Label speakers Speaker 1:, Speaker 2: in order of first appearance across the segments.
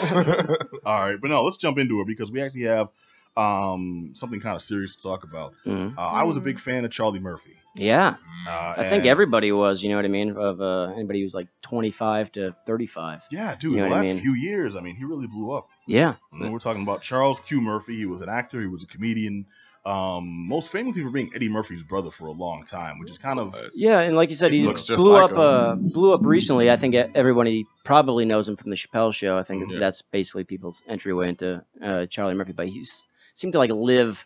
Speaker 1: Yes. All right, but no, let's jump into it because we actually have something kind of serious to talk about. I was a big fan of Charlie Murphy.
Speaker 2: Yeah, I think everybody was. You know what I mean? Of anybody who's like 25 to 35.
Speaker 1: Yeah, dude.
Speaker 2: You know
Speaker 1: the last
Speaker 2: I mean?
Speaker 1: few years, I mean, he really blew up.
Speaker 2: Yeah.
Speaker 1: And then we're talking about Charles Q. Murphy. He was an actor. He was a comedian. Most famously for being Eddie Murphy's brother for a long time, which is kind of
Speaker 2: and like you said, he blew up recently. I think everybody probably knows him from the Chappelle Show. I think that's basically people's entryway into Charlie Murphy. But he seemed to like live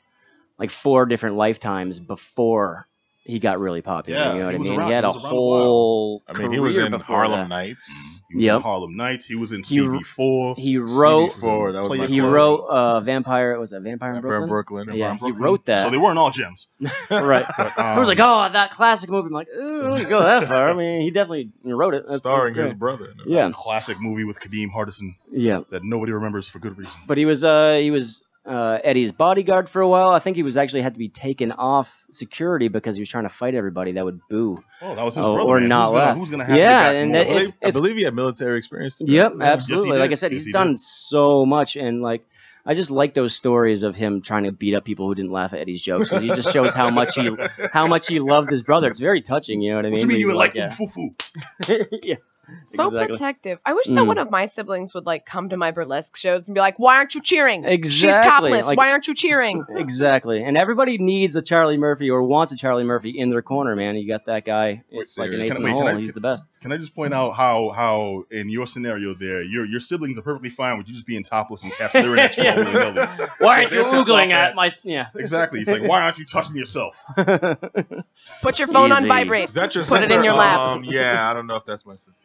Speaker 2: like 4 different lifetimes before he got really popular.
Speaker 1: Yeah,
Speaker 2: you know what I mean?
Speaker 1: Around,
Speaker 2: he had a whole.
Speaker 3: I mean, he was in Harlem Nights.
Speaker 1: He was in Harlem Nights. He was in CB4.
Speaker 2: He wrote.
Speaker 3: CB4, that was
Speaker 2: he wrote Vampire. Was that Vampire in Brooklyn?
Speaker 3: Yeah,
Speaker 2: he wrote that.
Speaker 1: So they weren't all gems,
Speaker 2: right? But, I was like, oh, that classic movie. I'm like, I don't go that far. I mean, he definitely wrote it.
Speaker 3: Starring his brother.
Speaker 2: Yeah,
Speaker 1: classic movie with Kadeem Hardison.
Speaker 2: Yeah,
Speaker 1: that nobody remembers for good reason.
Speaker 2: But he was Eddie's bodyguard for a while. I think he was actually had to be taken off security because he was trying to fight everybody that would boo.
Speaker 1: Oh, that was his brother,
Speaker 2: or
Speaker 1: man.
Speaker 2: not laugh.
Speaker 1: Who's gonna have
Speaker 2: and
Speaker 3: I believe he had military experience too.
Speaker 2: Yep, absolutely.
Speaker 1: Yes,
Speaker 2: like I said, he's done so much, and like I just like those stories of him trying to beat up people who didn't laugh at Eddie's jokes because he just shows how much he loved his brother. It's very touching. You know what I mean?
Speaker 1: What do you mean you would like foo-foo?
Speaker 2: Yeah.
Speaker 4: So protective. I wish that one of my siblings would like come to my burlesque shows and be like, "Why aren't you cheering?
Speaker 2: Exactly.
Speaker 4: She's topless.
Speaker 2: Like,
Speaker 4: why aren't you cheering?"
Speaker 2: Exactly. And everybody needs a Charlie Murphy or wants a Charlie Murphy in their corner, man. You got that guy. It's like an ace in the hole. He's the best.
Speaker 1: Can I just point out how in your scenario there, your siblings are perfectly fine with you just being topless and cats staring at you.
Speaker 2: Why aren't you oogling at my? Yeah.
Speaker 1: Exactly. It's like, why aren't you touching yourself?
Speaker 4: Put your phone on vibrate.
Speaker 3: Is that your
Speaker 4: Put
Speaker 3: sister?
Speaker 4: it in your lap.
Speaker 3: Yeah, I don't know if that's my sister.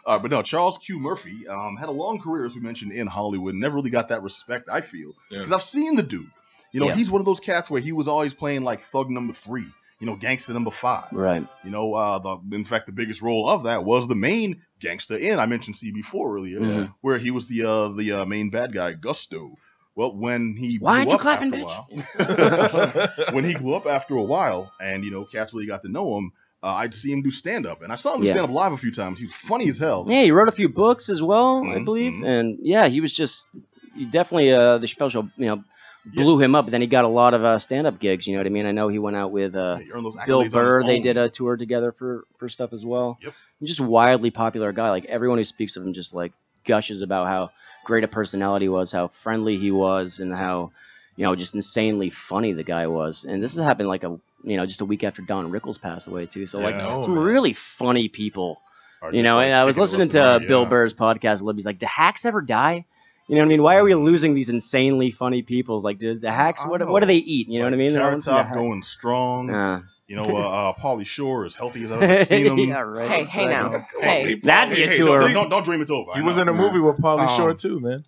Speaker 1: But no, Charles Q. Murphy had a long career, as we mentioned, in Hollywood. Never really got that respect, I feel, because I've seen the dude. You know, he's one of those cats where he was always playing like thug number 3, you know, gangster number 5.
Speaker 2: Right.
Speaker 1: You know, in fact, the biggest role of that was the main gangster in, I mentioned CB4 earlier, where he was the main bad guy, Gusto. Well, when he
Speaker 2: Why aren't you
Speaker 1: up
Speaker 2: clapping,
Speaker 1: bitch? When he grew up after a while, and you know, cats really got to know him. I'd see him do stand-up, and I saw him do stand-up live a few times. He was funny as hell.
Speaker 2: Yeah, he wrote a few books as well, I believe. And yeah, he definitely the Chappelle Show, you know, blew him up. But then he got a lot of stand-up gigs. You know what I mean? I know he went out with Bill Burr. They did a tour together for stuff as well.
Speaker 1: Yep.
Speaker 2: He's just a wildly popular guy. Like everyone who speaks of him just like gushes about how great a personality was, how friendly he was, and how, you know, just insanely funny the guy was. And this has happened like just a week after Don Rickles passed away too. So some really funny people, you know. And I was listening to Bill Burr's podcast. Libby's like, "Do hacks ever die?" You know what I mean? Why are we losing these insanely funny people? Like, do the hacks? What do they eat? You know what I mean?
Speaker 1: Carrot Top going strong. You know, Pauly Shore, as healthy as I've ever seen him.
Speaker 2: Yeah, right.
Speaker 4: Hey, now. Hey.
Speaker 2: That'd be a tour.
Speaker 1: Don't dream it's over.
Speaker 3: He was in a movie with Pauly Shore too, man.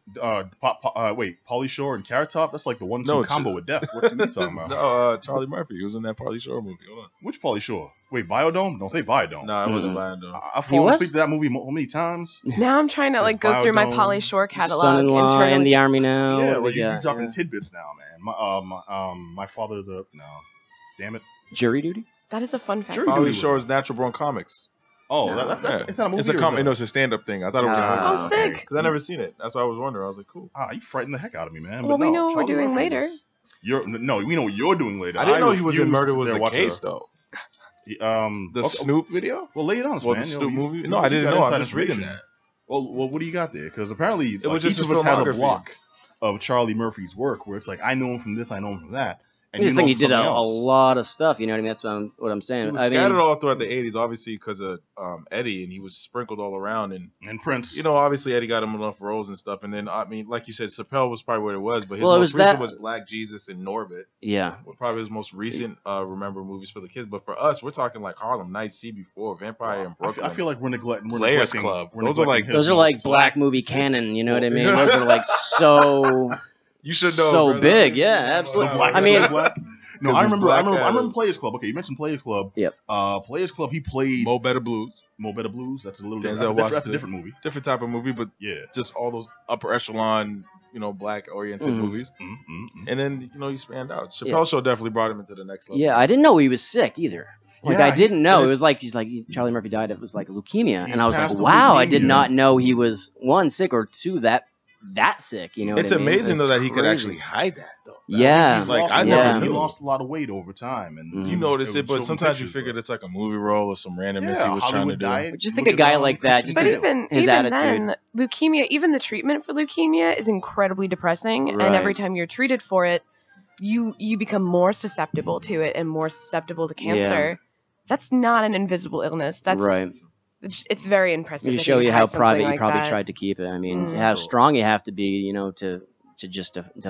Speaker 1: Wait, Pauly Shore and Carrot Top? That's like the 1-2 combo with death. What are you talking about?
Speaker 3: No, Charlie Murphy. He was in that Pauly Shore movie. Hold on.
Speaker 1: Which Pauly Shore? Wait, Biodome? Don't say Biodome.
Speaker 3: No, it wasn't Biodome.
Speaker 1: I've fallen asleep to that movie how many times?
Speaker 4: Now I'm trying to like go through my Pauly Shore catalog.
Speaker 2: Son-in-law in the Army now.
Speaker 1: Yeah, well, you're talking tidbits now, man. My father, damn it.
Speaker 2: Jury Duty?
Speaker 4: That is a fun fact.
Speaker 3: Pauly Shore's Natural Born Comics.
Speaker 1: Oh, it's not a movie.
Speaker 3: It's a comic. No, it's a stand-up thing. I thought it was a movie.
Speaker 4: Oh, sick.
Speaker 3: Because I never seen it. That's why I was wondering. I was like, cool.
Speaker 1: You frightened the heck out of me, man.
Speaker 4: Well, we know what we're doing later.
Speaker 1: We know what you're doing later.
Speaker 3: I didn't know he was in Murder Was the Case, though. The Snoop video?
Speaker 1: Well, lay it on us,
Speaker 3: man.
Speaker 1: The
Speaker 3: Snoop movie? No, I didn't know. I'm just reading that.
Speaker 1: Well, what do you got there? Because apparently
Speaker 3: it was just
Speaker 1: each of us has a block of Charlie Murphy's work where it's like, I know him from this, I know him from that.
Speaker 2: I just think he did a lot of stuff, you know what I mean? That's what I'm saying.
Speaker 3: He was scattered all throughout the 80s, obviously, because of Eddie, and he was sprinkled all around. And
Speaker 1: Prince.
Speaker 3: You know, obviously, Eddie got him enough roles and stuff. And then, I mean, like you said, Chappelle was probably what it was, but his most recent was Black Jesus and Norbit.
Speaker 2: Yeah.
Speaker 3: Probably his most recent Remember movies for the kids. But for us, we're talking like Harlem Nights, CB4, Vampire in Brooklyn.
Speaker 1: I feel like we're neglecting
Speaker 3: Players Club.
Speaker 1: Those
Speaker 3: are
Speaker 2: like black movie canon, you know what I mean? Those are like so...
Speaker 3: You should know.
Speaker 2: So big, yeah, absolutely.
Speaker 1: I mean... No, I remember Players Club. Okay, you mentioned Players Club.
Speaker 2: Yep.
Speaker 1: Players Club, he played
Speaker 3: Mo Better Blues.
Speaker 1: That's a little different. That's a different movie.
Speaker 3: Different type of movie, but just all those upper echelon, you know, black oriented movies. And then, you know, he spanned out. Chappelle Show definitely brought him into the next level.
Speaker 2: Yeah, I didn't know he was sick either. Like I didn't know. It was like Charlie Murphy died. It was like leukemia, and I was like, wow, I did not know he was one sick or two that sick. You know,
Speaker 3: it's amazing though that he could actually hide that though.
Speaker 2: Yeah,
Speaker 1: he lost a lot of weight over time, and
Speaker 3: you notice it. But sometimes you figured it's like a movie role or some randomness he was trying to do.
Speaker 2: But just think a guy like that, just
Speaker 4: even
Speaker 2: his attitude.
Speaker 4: Then, leukemia, even the treatment for leukemia is incredibly depressing, and every time you're treated for it, you become more susceptible to it and more susceptible to cancer. Yeah. That's not an invisible illness. That's right. It's very impressive.
Speaker 2: To show you how private you probably tried to keep it. I mean, how strong you have to be, you know, to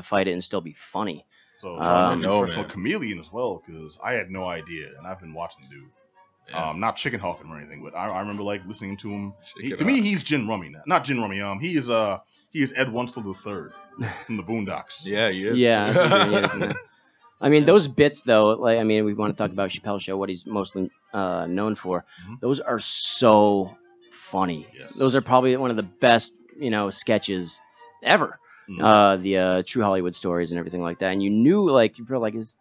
Speaker 2: fight it and still be funny.
Speaker 1: So Charlie Murphy, personal chameleon as well, because I had no idea, and I've been watching the dude. Yeah. Not chicken hawking or anything, but I remember like listening to him. To me, he's Jim Rummy now. Not Jim Rummy. He is Ed Wunstler III from the Boondocks.
Speaker 3: Yeah, he is.
Speaker 2: Yeah, that's true, he is, isn't it? I mean, those bits, though, like, I mean, we want to talk about Chappelle's Show, what he's mostly known for. Mm-hmm. Those are so funny. Yes. Those are probably one of the best, you know, sketches ever. Mm-hmm. The True Hollywood Stories and everything like that. And you knew, like, you were like, is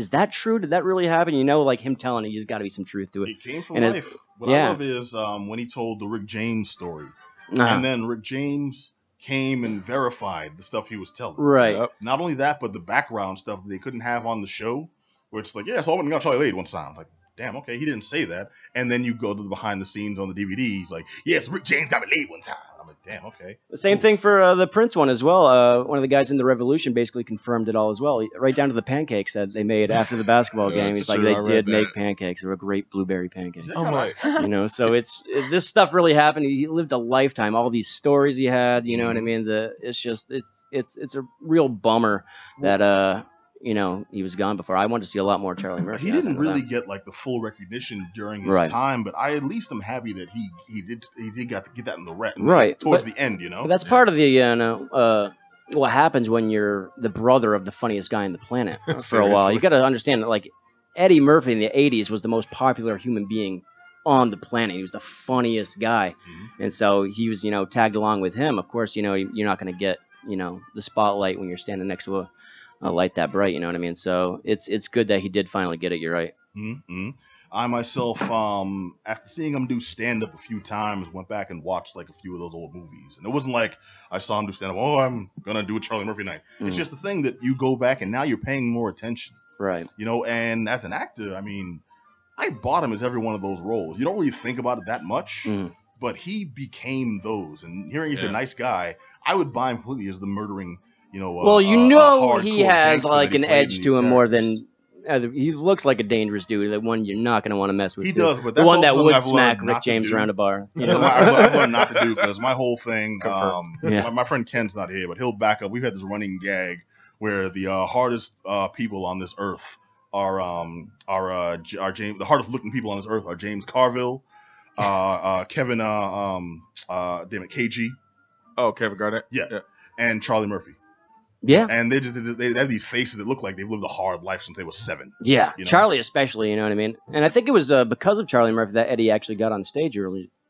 Speaker 2: that true? Did that really happen? You know, like him telling it, there's got to be some truth to it.
Speaker 1: It came from life. What I love is when he told the Rick James story. And then Rick James came and verified the stuff he was telling.
Speaker 2: Right.
Speaker 1: Not only that, but the background stuff that they couldn't have on the show, where it's like, yeah, so I went and got Charlie laid one time. Like, damn, okay, he didn't say that. And then you go to the behind the scenes on the DVD. He's like, yes, Rick James got me laid one time. I'm like, damn, okay.
Speaker 2: The same thing for the Prince one as well. One of the guys in the Revolution basically confirmed it all as well, right down to the pancakes that they made after the basketball game. He's like, they did make pancakes. They were great blueberry pancakes.
Speaker 3: Oh my!
Speaker 2: You know, so this stuff really happened. He lived a lifetime. All these stories he had. You know what I mean? It's a real bummer that you know, he was gone before. I wanted to see a lot more Charlie Murphy.
Speaker 1: He didn't really get like the full recognition during his time, but I at least am happy that he did got to get that in the towards the end, you know.
Speaker 2: But that's part of the what happens when you're the brother of the funniest guy on the planet for a while. You got to understand that, like, Eddie Murphy in the 80s was the most popular human being on the planet. He was the funniest guy, and so he was, you know, tagged along with him. Of course, you know, you're not going to get, you know, the spotlight when you're standing next to a light that bright, you know what I mean? So it's good that he did finally get it. You're right.
Speaker 1: Mm-hmm. I myself, after seeing him do stand-up a few times, went back and watched like a few of those old movies. And it wasn't like I saw him do stand-up, oh, I'm going to do a Charlie Murphy night. It's just the thing that you go back and now you're paying more attention.
Speaker 2: Right.
Speaker 1: You know, and as an actor, I mean, I bought him as every one of those roles. You don't really think about it that much, but he became those. And hearing he's a nice guy, I would buy him completely as the murdering, you know,
Speaker 2: well, you know, he has like an edge to him more than he looks like a dangerous dude. The one you're not going to want to mess with.
Speaker 1: He does, but
Speaker 2: that's the one that would smack Rick James around a bar.
Speaker 1: You know? I've learned not to do, because my whole thing. My friend Ken's not here, but he'll back up. We've had this running gag where the hardest people on this earth are James. The hardest looking people on this earth are James Carville, Kevin, KG.
Speaker 3: Oh, Kevin Garnett.
Speaker 1: Yeah, and Charlie Murphy.
Speaker 2: Yeah,
Speaker 1: and they have these faces that look like they've lived a hard life since they were 7.
Speaker 2: Yeah,
Speaker 1: you know?
Speaker 2: Charlie especially, you know what I mean. And I think it was because of Charlie Murphy that Eddie actually got on stage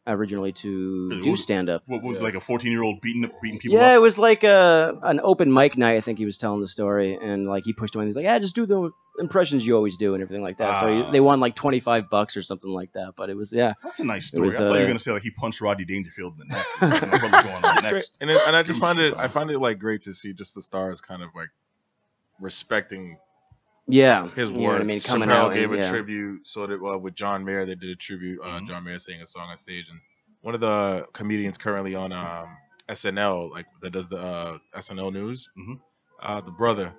Speaker 2: originally to do stand up.
Speaker 1: What was like a 14-year-old beating people?
Speaker 2: Yeah,
Speaker 1: up?
Speaker 2: It was like an open mic night. I think he was telling the story, and like he pushed him. He's like, "Yeah, just do the impressions you always do and everything like that." So they won like $25 or something like that. But it was that's
Speaker 1: a nice story. I thought you were gonna say like he punched Rodney Dangerfield in the neck.
Speaker 3: Next. And I just find it like great to see just the stars kind of like respecting his work. You know what I mean? Chappelle gave a tribute, so that with John Mayer they did a tribute. John Mayer sang a song on stage, and one of the comedians currently on SNL, like that does the SNL news, the brother.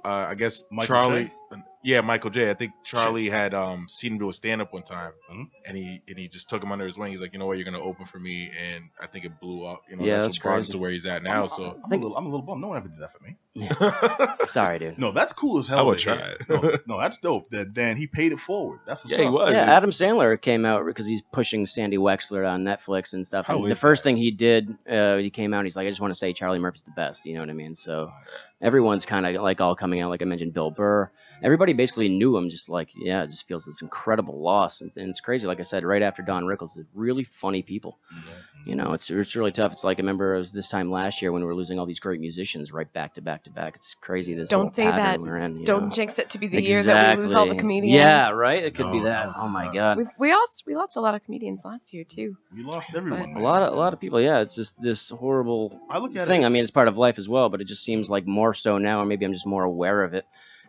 Speaker 3: I guess
Speaker 1: Michael
Speaker 3: Charlie.
Speaker 1: J?
Speaker 3: Yeah, Michael J. I think Charlie had seen him do a stand-up one time, and he just took him under his wing. He's like, you know what, you're gonna open for me, and I think it blew up. You know, that's what brought him to where he's at now.
Speaker 1: I'm a little bummed. No one ever did that for me.
Speaker 2: Sorry, dude.
Speaker 1: No, that's cool as hell.
Speaker 3: I would try it.
Speaker 1: No, that's dope. That Dan, he paid it forward. That's what's up.
Speaker 3: He was.
Speaker 2: Yeah, Adam Sandler came out because he's pushing Sandy Wexler on Netflix and stuff. And the first thing he did, he came out and he's like, I just want to say Charlie Murphy's the best. You know what I mean? So everyone's kind of like all coming out. Like I mentioned, Bill Burr. everybody basically knew him. Just like, yeah, it just feels this incredible loss, and it's crazy. Like I said, right after Don Rickles, they're really funny people. You know, it's really tough. It's like I remember it was this time last year when we were losing all these great musicians right back to back to back. It's crazy. This
Speaker 4: don't say that.
Speaker 2: We're in,
Speaker 4: don't jinx it to be the year that we lose all the comedians.
Speaker 2: Yeah, right. It could be that. Oh my God.
Speaker 4: We lost a lot of comedians last year too.
Speaker 1: We lost everyone.
Speaker 2: A lot of people. Yeah, it's just this horrible thing. I mean, it's part of life as well, but it just seems like more so now, or maybe I'm just more aware of it.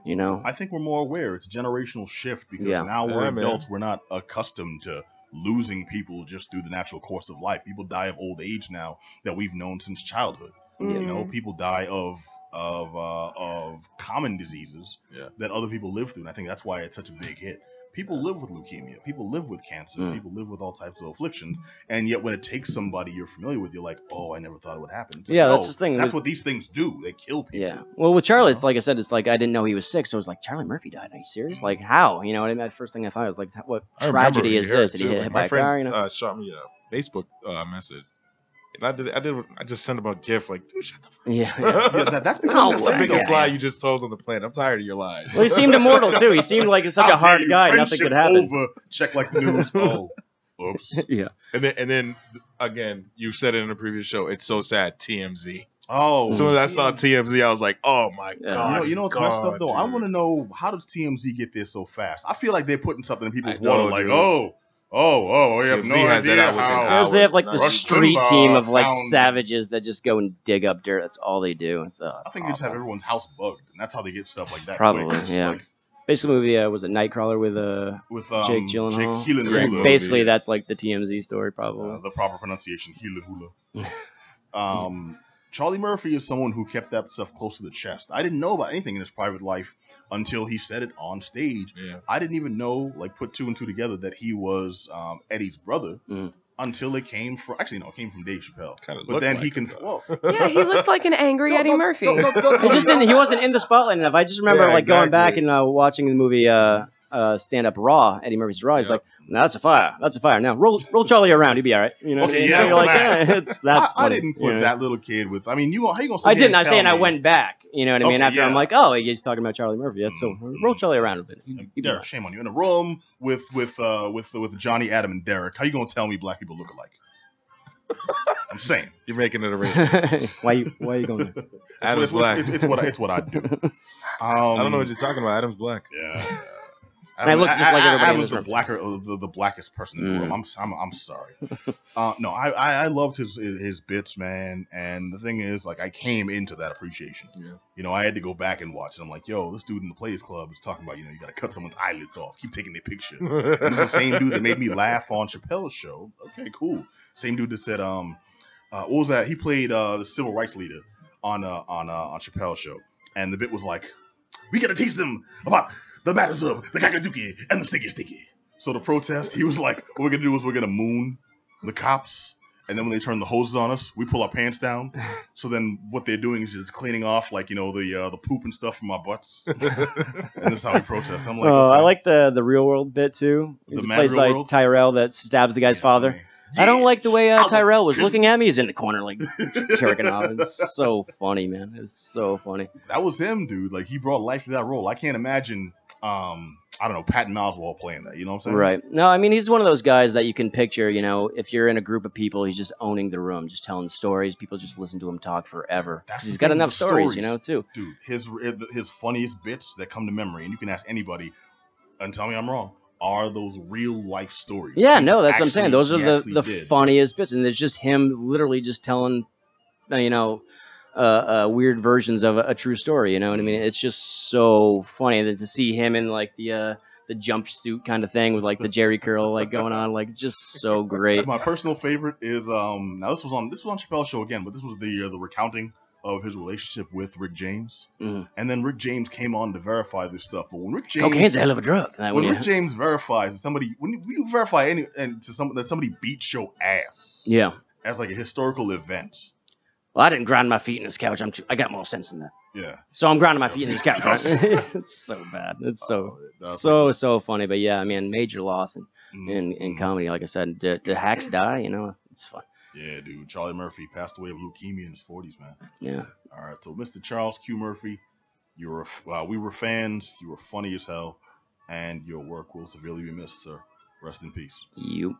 Speaker 2: You know,
Speaker 1: I think we're more aware. It's a generational shift because now we're adults. We're not accustomed to losing people just through the natural course of life. People die of old age now that we've known since childhood. You know, people die of common diseases that other people live through, and I think that's why it's such a big hit. People live with leukemia. People live with cancer. People live with all types of afflictions. And yet when it takes somebody you're familiar with, you're like, oh, I never thought it would happen. Like,
Speaker 2: that's the thing.
Speaker 1: That's what these things do. They kill people.
Speaker 2: Yeah. Well, with Charlie, it's like I said, it's like I didn't know he was sick. So it was like, Charlie Murphy died. Are you serious? Like, how? You know what I mean? The first thing I thought was like, what tragedy is this? Did he get hit by a car? You know?
Speaker 3: Shot me a Facebook message. And I just sent him a GIF like, dude, shut the fuck up.
Speaker 2: Yeah,
Speaker 1: that's because
Speaker 3: that's the biggest lie you just told on the planet. I'm tired of your lies.
Speaker 2: Well, he seemed immortal too. He seemed like such a hard guy. Nothing could happen.
Speaker 1: Over. Check like the news. Oh, oops.
Speaker 2: Yeah.
Speaker 3: And then again, you said it in a previous show. It's so sad. TMZ.
Speaker 1: Oh.
Speaker 3: As soon as I saw TMZ, I was like, oh my God.
Speaker 1: You know what's messed up though? Dude. I want to know, how does TMZ get there so fast? I feel like they're putting something in people's water like, we have no idea how.
Speaker 2: They have like the street team of like savages that just go and dig up dirt. That's all they do. I
Speaker 1: think they just have everyone's house bugged, and that's how they get stuff like that.
Speaker 2: Probably, yeah. Like, basically, was it Nightcrawler with Jake Gyllenhaal? Basically, that's like the TMZ story, probably.
Speaker 1: The proper pronunciation, hula hula. Charlie Murphy is someone who kept that stuff close to the chest. I didn't know about anything in his private life until he said it on stage. Yeah. I didn't even know, put two and two together, that he was Eddie's brother until it came from. Actually, no, it came from Dave Chappelle. But then he can.
Speaker 4: Yeah, he looked like an angry Eddie Murphy.
Speaker 2: He wasn't in the spotlight enough. I just remember going back and watching the movie Stand Up Raw. Eddie Murphy's Raw. He's like, no, that's a fire. That's a fire. Now roll Charlie around. He'll be all right. You know.
Speaker 1: Okay,
Speaker 2: you're like, that's funny.
Speaker 1: I didn't put that little kid with. I mean, how you gonna?
Speaker 2: I didn't. I'm saying I went back. You know what I mean? After I'm like, oh, he's talking about Charlie Murphy. That's so roll Charlie around a bit.
Speaker 1: Derek, shame on you. In a room with Johnny, Adam, and Derek, how you gonna tell me black people look alike? I'm saying
Speaker 3: you're making it a race.
Speaker 2: Why you going there?
Speaker 3: Adam's black.
Speaker 1: It's what I do.
Speaker 3: I don't know what you're talking about. Adam's black.
Speaker 1: Yeah.
Speaker 2: I look just like everybody.
Speaker 1: I was the blackest person in the room. I'm sorry. No, I loved his bits, man. And the thing is, I came into that appreciation. Yeah. You know, I had to go back and watch it. I'm like, yo, this dude in the Players Club is talking about, you got to cut someone's eyelids off. Keep taking their picture. And it's the same dude that made me laugh on Chappelle's show. Okay, cool. Same dude that said, what was that? He played the civil rights leader on Chappelle's show, and the bit was like, we got to teach them about the matters of the Kakaduki and the Sticky. So the protest, he was like, what we're going to do is we're going to moon the cops. And then when they turn the hoses on us, we pull our pants down. So then what they're doing is just cleaning off, the poop and stuff from our butts. And that's how we protest. I'm like,
Speaker 2: I like the real world bit, too. He plays like Tyrell that stabs the guy's father. Yeah. I don't like the way Tyrell was looking at me. He's in the corner, jerking off. It's so funny, man. It's so funny.
Speaker 1: That was him, dude. He brought life to that role. I can't imagine, I don't know, Patton Oswalt playing that. You know what I'm saying?
Speaker 2: Right. No, I mean, he's one of those guys that you can picture, if you're in a group of people, he's just owning the room, just telling stories. People just listen to him talk forever. He's got enough stories, too.
Speaker 1: Dude, his funniest bits that come to memory, and you can ask anybody, and tell me I'm wrong, are those real life stories.
Speaker 2: Yeah, no, that's what I'm saying. Those are the funniest bits, and it's just him literally just telling, weird versions of a true story. You know what I mean? It's just so funny that to see him in the jumpsuit kind of thing with the Jerry curl going on, just so great.
Speaker 1: My personal favorite is now this was on Chappelle's show again, but this was the recounting of his relationship with Rick James, and then Rick James came on to verify this stuff. But when Rick James,
Speaker 2: cocaine's a hell of a drug.
Speaker 1: Rick James verifies when you verify that somebody beats your ass, as a historical event.
Speaker 2: Well, I didn't grind my feet in this couch. I got more sense than that.
Speaker 1: Yeah.
Speaker 2: So I'm grinding my feet in this couch. Right? It's so bad. It's so funny. But yeah, I mean, major loss in comedy. Like I said, the hacks die. It's fun.
Speaker 1: Yeah, dude. Charlie Murphy passed away of leukemia in his 40s, man.
Speaker 2: Yeah.
Speaker 1: All right. So Mr. Charles Q. Murphy, we were fans. You were funny as hell, and your work will severely be missed, sir. Rest in peace.
Speaker 2: You.